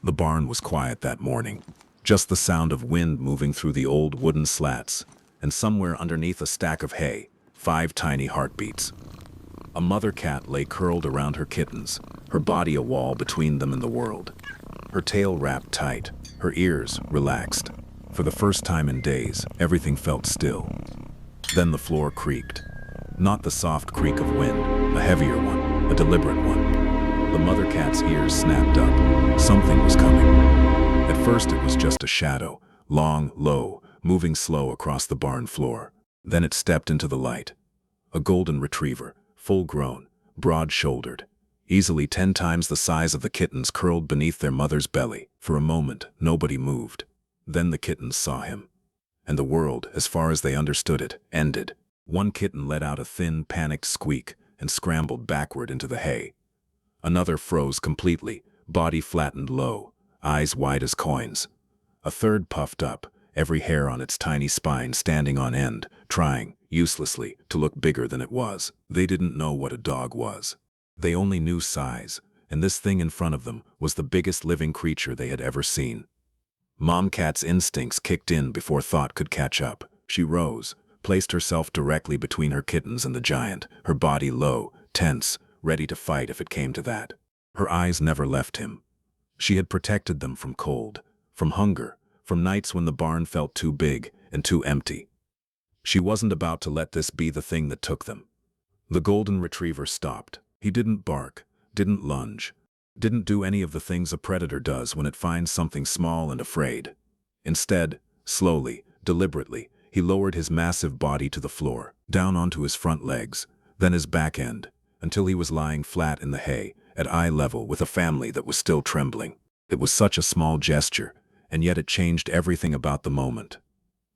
The barn was quiet that morning, just the sound of wind moving through the old wooden slats, and somewhere underneath a stack of hay, 5 tiny heartbeats. A mother cat lay curled around her kittens, her body a wall between them and the world. Her tail wrapped tight, her ears relaxed. For the first time in days, everything felt still. Then the floor creaked. Not the soft creak of wind, a heavier one, a deliberate one. The mother cat's ears snapped up. Something was coming. At first it was just a shadow, long, low, moving slow across the barn floor. Then it stepped into the light. A golden retriever, full-grown, broad-shouldered, easily 10 times the size of the kittens curled beneath their mother's belly. For a moment, nobody moved. Then the kittens saw him. And the world, as far as they understood it, ended. One kitten let out a thin, panicked squeak and scrambled backward into the hay. Another froze completely, body flattened low, eyes wide as coins. A third puffed up, every hair on its tiny spine standing on end, trying, uselessly, to look bigger than it was. They didn't know what a dog was. They only knew size, and this thing in front of them was the biggest living creature they had ever seen. Mom Cat's instincts kicked in before thought could catch up. She rose, placed herself directly between her kittens and the giant, her body low, tense, ready to fight if it came to that. Her eyes never left him. She had protected them from cold, from hunger, from nights when the barn felt too big and too empty. She wasn't about to let this be the thing that took them. The golden retriever stopped. He didn't bark, didn't lunge, didn't do any of the things a predator does when it finds something small and afraid. Instead, slowly, deliberately, he lowered his massive body to the floor, down onto his front legs, then his back end, until he was lying flat in the hay, at eye level with a family that was still trembling. It was such a small gesture, and yet it changed everything about the moment.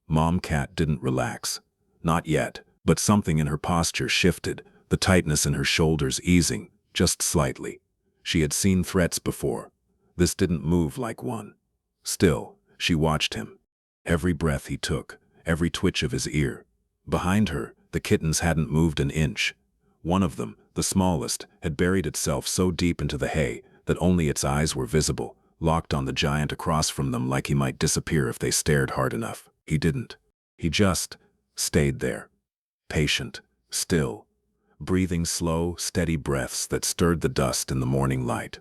Mom Cat didn't relax. Not yet, but something in her posture shifted, the tightness in her shoulders easing, just slightly. She had seen threats before. This didn't move like one. Still, she watched him. Every breath he took, every twitch of his ear. Behind her, the kittens hadn't moved an inch. One of them, the smallest, had buried itself so deep into the hay that only its eyes were visible, locked on the giant across from them like he might disappear if they stared hard enough. He didn't. He just stayed there. Patient, still, breathing slow, steady breaths that stirred the dust in the morning light.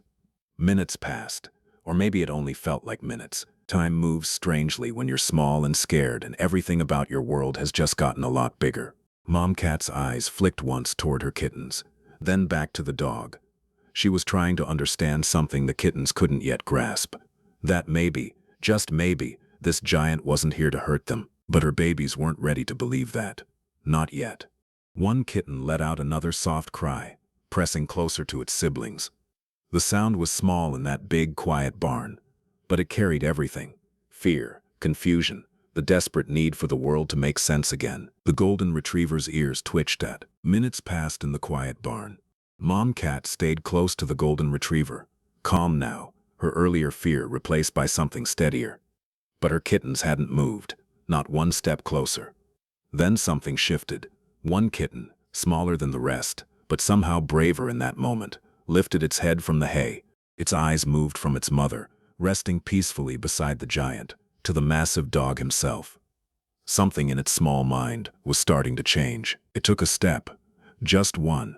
Minutes passed, or maybe it only felt like minutes. Time moves strangely when you're small and scared and everything about your world has just gotten a lot bigger. Mom Cat's eyes flicked once toward her kittens, then back to the dog. She was trying to understand something the kittens couldn't yet grasp. That maybe, just maybe, this giant wasn't here to hurt them, but her babies weren't ready to believe that. Not yet. One kitten let out another soft cry, pressing closer to its siblings. The sound was small in that big, quiet barn, but it carried everything: fear, confusion, the desperate need for the world to make sense again. The golden retriever's ears twitched at. Minutes passed in the quiet barn. Mom Cat stayed close to the golden retriever, calm now, her earlier fear replaced by something steadier. But her kittens hadn't moved, not one step closer. Then something shifted. One kitten, smaller than the rest, but somehow braver in that moment, lifted its head from the hay. Its eyes moved from its mother, resting peacefully beside the giant, to the massive dog himself. Something in its small mind was starting to change. It took a step, just one.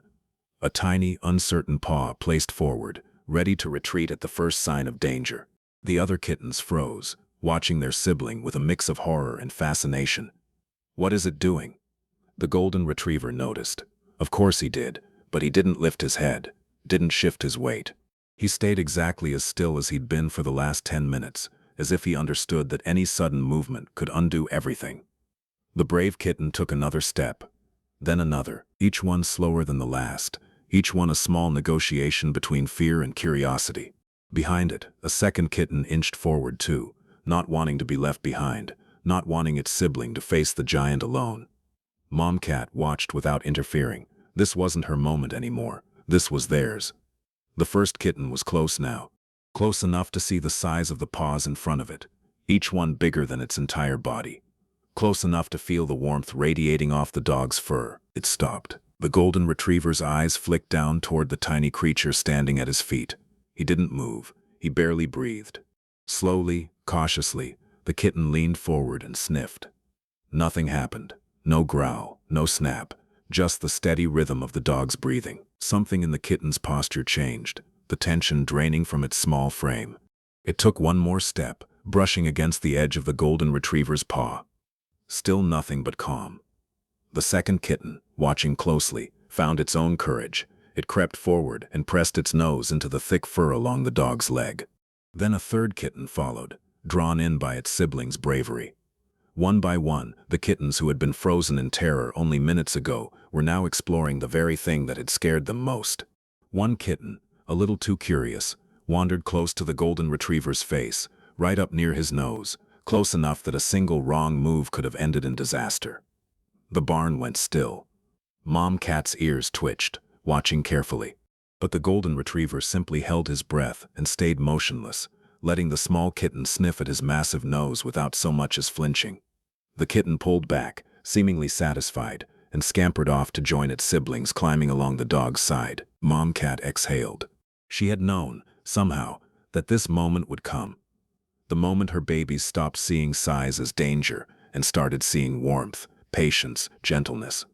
A tiny, uncertain paw placed forward, ready to retreat at the first sign of danger. The other kittens froze, watching their sibling with a mix of horror and fascination. "What is it doing?" The golden retriever noticed. Of course he did, but he didn't lift his head, didn't shift his weight. He stayed exactly as still as he'd been for the last 10 minutes, as if he understood that any sudden movement could undo everything. The brave kitten took another step, then another, each one slower than the last, each one a small negotiation between fear and curiosity. Behind it, a second kitten inched forward too, not wanting to be left behind, not wanting its sibling to face the giant alone. Mom Cat watched without interfering. This wasn't her moment anymore. This was theirs. The first kitten was close now, close enough to see the size of the paws in front of it, each one bigger than its entire body. Close enough to feel the warmth radiating off the dog's fur. It stopped. The golden retriever's eyes flicked down toward the tiny creature standing at his feet. He didn't move. He barely breathed. Slowly, cautiously, the kitten leaned forward and sniffed. Nothing happened. No growl, no snap, just the steady rhythm of the dog's breathing. Something in the kitten's posture changed, the tension draining from its small frame. It took one more step, brushing against the edge of the golden retriever's paw. Still nothing but calm. The second kitten, watching closely, found its own courage. It crept forward and pressed its nose into the thick fur along the dog's leg. Then a third kitten followed, drawn in by its siblings' bravery. One by one, the kittens who had been frozen in terror only minutes ago were now exploring the very thing that had scared them most. One kitten, a little too curious, wandered close to the golden retriever's face, right up near his nose, close enough that a single wrong move could have ended in disaster. The barn went still. Mom Cat's ears twitched, watching carefully. But the golden retriever simply held his breath and stayed motionless, letting the small kitten sniff at his massive nose without so much as flinching. The kitten pulled back, seemingly satisfied, and scampered off to join its siblings climbing along the dog's side. Mom Cat exhaled. She had known, somehow, that this moment would come. The moment her babies stopped seeing size as danger and started seeing warmth, patience, gentleness.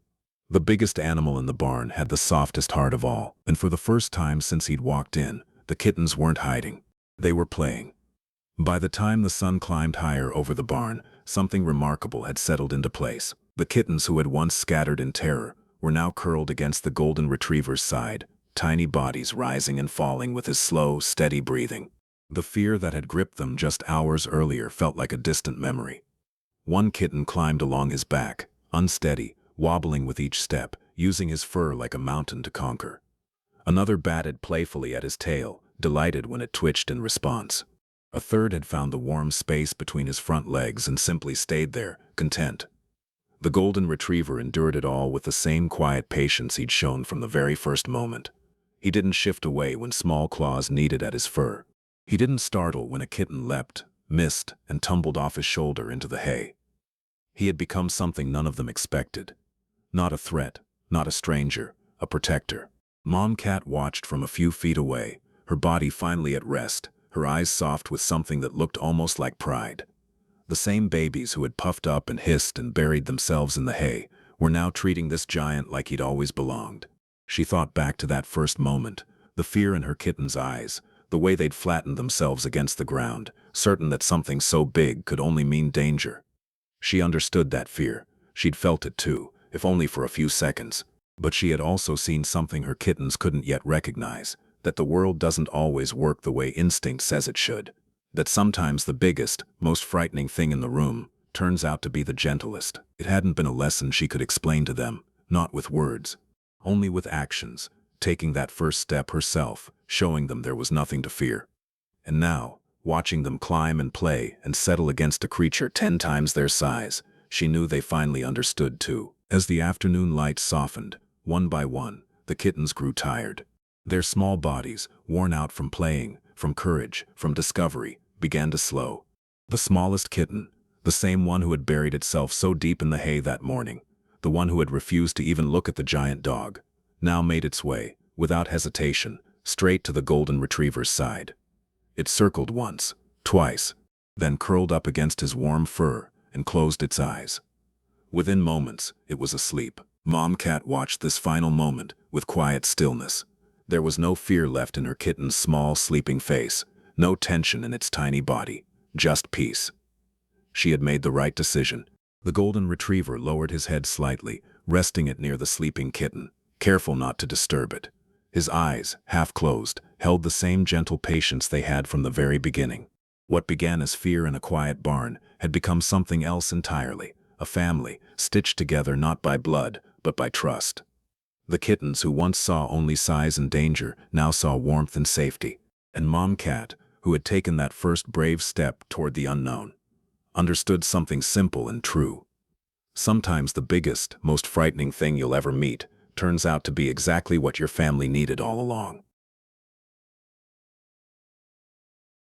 The biggest animal in the barn had the softest heart of all, and for the first time since he'd walked in, the kittens weren't hiding. They were playing. By the time the sun climbed higher over the barn, something remarkable had settled into place. The kittens who had once scattered in terror were now curled against the golden retriever's side, tiny bodies rising and falling with his slow, steady breathing. The fear that had gripped them just hours earlier felt like a distant memory. One kitten climbed along his back, unsteady, wobbling with each step, using his fur like a mountain to conquer. Another batted playfully at his tail, delighted when it twitched in response. A third had found the warm space between his front legs and simply stayed there, content. The golden retriever endured it all with the same quiet patience he'd shown from the very first moment. He didn't shift away when small claws kneaded at his fur. He didn't startle when a kitten leapt, missed, and tumbled off his shoulder into the hay. He had become something none of them expected. Not a threat, not a stranger, a protector. Mom Cat watched from a few feet away, her body finally at rest, her eyes soft with something that looked almost like pride. The same babies who had puffed up and hissed and buried themselves in the hay were now treating this giant like he'd always belonged. She thought back to that first moment, the fear in her kitten's eyes, the way they'd flattened themselves against the ground, certain that something so big could only mean danger. She understood that fear. She'd felt it too, if only for a few seconds. But she had also seen something her kittens couldn't yet recognize, that the world doesn't always work the way instinct says it should. That sometimes the biggest, most frightening thing in the room turns out to be the gentlest. It hadn't been a lesson she could explain to them, not with words, only with actions, taking that first step herself, showing them there was nothing to fear. And now, watching them climb and play and settle against a creature 10 times their size, she knew they finally understood too. As the afternoon light softened, one by one, the kittens grew tired. Their small bodies, worn out from playing, from courage, from discovery, began to slow. The smallest kitten, the same one who had buried itself so deep in the hay that morning, the one who had refused to even look at the giant dog, now made its way, without hesitation, straight to the golden retriever's side. It circled once, twice, then curled up against his warm fur and closed its eyes. Within moments, it was asleep. Mom Cat watched this final moment with quiet stillness. There was no fear left in her kitten's small, sleeping face, no tension in its tiny body, just peace. She had made the right decision. The golden retriever lowered his head slightly, resting it near the sleeping kitten, careful not to disturb it. His eyes, half closed, held the same gentle patience they had from the very beginning. What began as fear in a quiet barn had become something else entirely, a family, stitched together not by blood, but by trust. The kittens who once saw only size and danger now saw warmth and safety. And Mom Cat, who had taken that first brave step toward the unknown, understood something simple and true. Sometimes the biggest, most frightening thing you'll ever meet turns out to be exactly what your family needed all along.